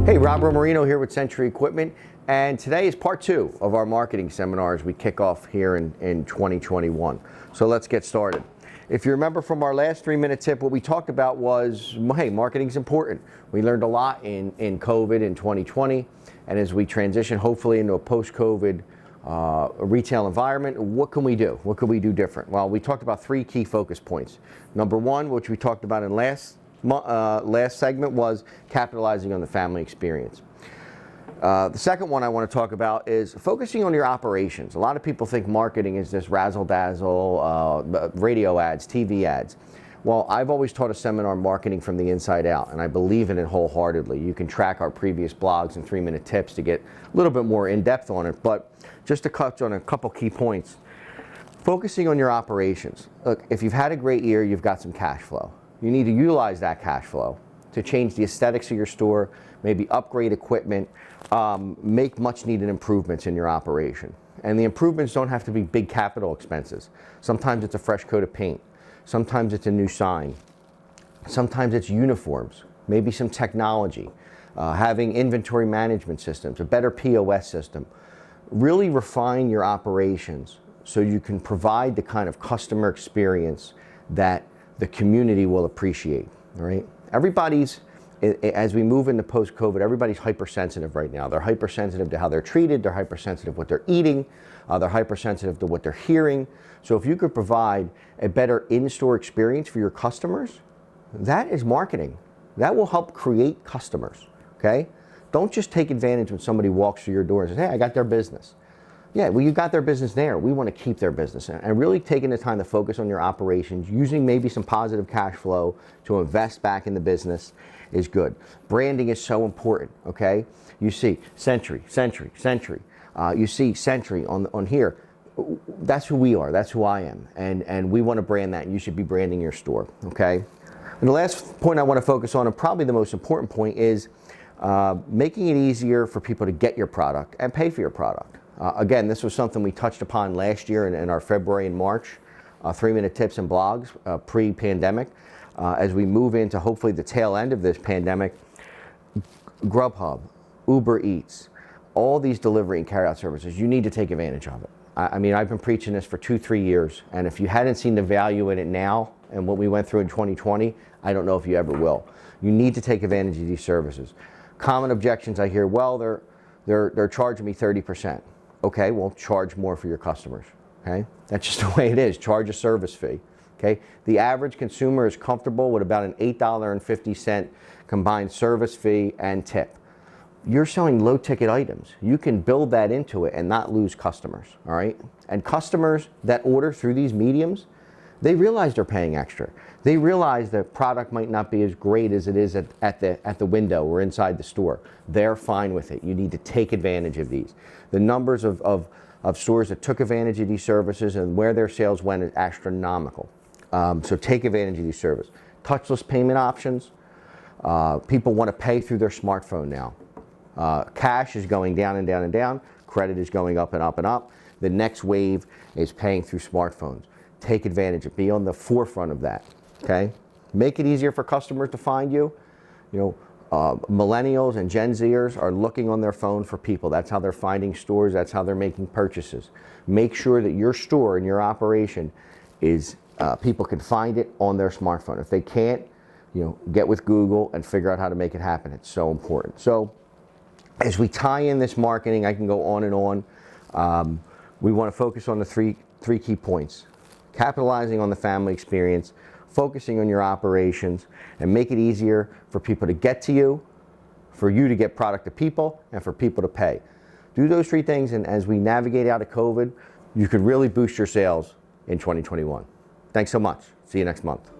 Hey, Robert Marino here with Sentry Equipment, and today is part 2 of our marketing seminars we kick off here in 2021. So let's get started. If you remember from our last 3-minute tip, what we talked about was, hey, marketing is important. We learned a lot in COVID in 2020, and as we transition hopefully into a post-COVID retail environment, what can we do? What can we do different? Well, we talked about 3 key focus points. Number 1, which we talked about in last segment, was capitalizing on the family experience. The second one I want to talk about is focusing on your operations. A lot of people think marketing is this razzle-dazzle, radio ads, TV ads. Well, I've always taught a seminar marketing from the inside out, and I believe in it wholeheartedly. You can track our previous blogs and 3-minute tips to get a little bit more in-depth on it, but just to touch on a couple key points. Focusing on your operations. Look, if you've had a great year, you've got some cash flow. You need to utilize that cash flow to change the aesthetics of your store, maybe upgrade equipment, make much needed improvements in your operation. And the improvements don't have to be big capital expenses. Sometimes it's a fresh coat of paint. Sometimes it's a new sign. Sometimes it's uniforms, maybe some technology, having inventory management systems, a better POS system. Really refine your operations so you can provide the kind of customer experience that the community will appreciate, all right? Everybody's, as we move into post-COVID, everybody's hypersensitive right now. They're hypersensitive to how they're treated, they're hypersensitive to what they're eating, they're hypersensitive to what they're hearing. So if you could provide a better in-store experience for your customers, that is marketing. That will help create customers, okay? Don't just take advantage when somebody walks through your door and says, hey, I got their business. Yeah, well, you got their business there. We want to keep their business. And really taking the time to focus on your operations, using maybe some positive cash flow to invest back in the business is good. Branding is so important, okay? You see Sentry, Sentry, Sentry. You see Sentry on here. That's who we are. That's who I am. And we want to brand that. And you should be branding your store, okay? And the last point I want to focus on, and probably the most important point, is making it easier for people to get your product and pay for your product. Again, this was something we touched upon last year in our February and March 3-minute tips and blogs pre-pandemic. As we move into hopefully the tail end of this pandemic, Grubhub, Uber Eats, all these delivery and carryout services, you need to take advantage of it. I mean, I've been preaching this for 2-3 years, and if you hadn't seen the value in it now and what we went through in 2020, I don't know if you ever will. You need to take advantage of these services. Common objections I hear, well, they're charging me 30%. Okay, well, charge more for your customers, okay? That's just the way it is. Charge a service fee, okay? The average consumer is comfortable with about an $8.50 combined service fee and tip. You're selling low-ticket items. You can build that into it and not lose customers, all right? And customers that order through these mediums, they realize they're paying extra. They realize the product might not be as great as it is at the window or inside the store. They're fine with it. You need to take advantage of these. The numbers of stores that took advantage of these services and where their sales went is astronomical. So take advantage of these services. Touchless payment options. People want to pay through their smartphone now. Cash is going down and down and down. Credit is going up and up and up. The next wave is paying through smartphones. Take advantage of it. Be on the forefront of that, okay? Make it easier for customers to find you. You know, millennials and Gen Zers are looking on their phone for people. That's how they're finding stores. That's how they're making purchases. Make sure that your store and your operation is, people can find it on their smartphone. If they can't, you know, get with Google and figure out how to make it happen. It's so important. So as we tie in this marketing, I can go on and on. We want to focus on the three key points. Capitalizing on the family experience, focusing on your operations, and make it easier for people to get to you, for you to get product to people, and for people to pay. Do those 3 things, and as we navigate out of COVID, you could really boost your sales in 2021. Thanks so much. See you next month.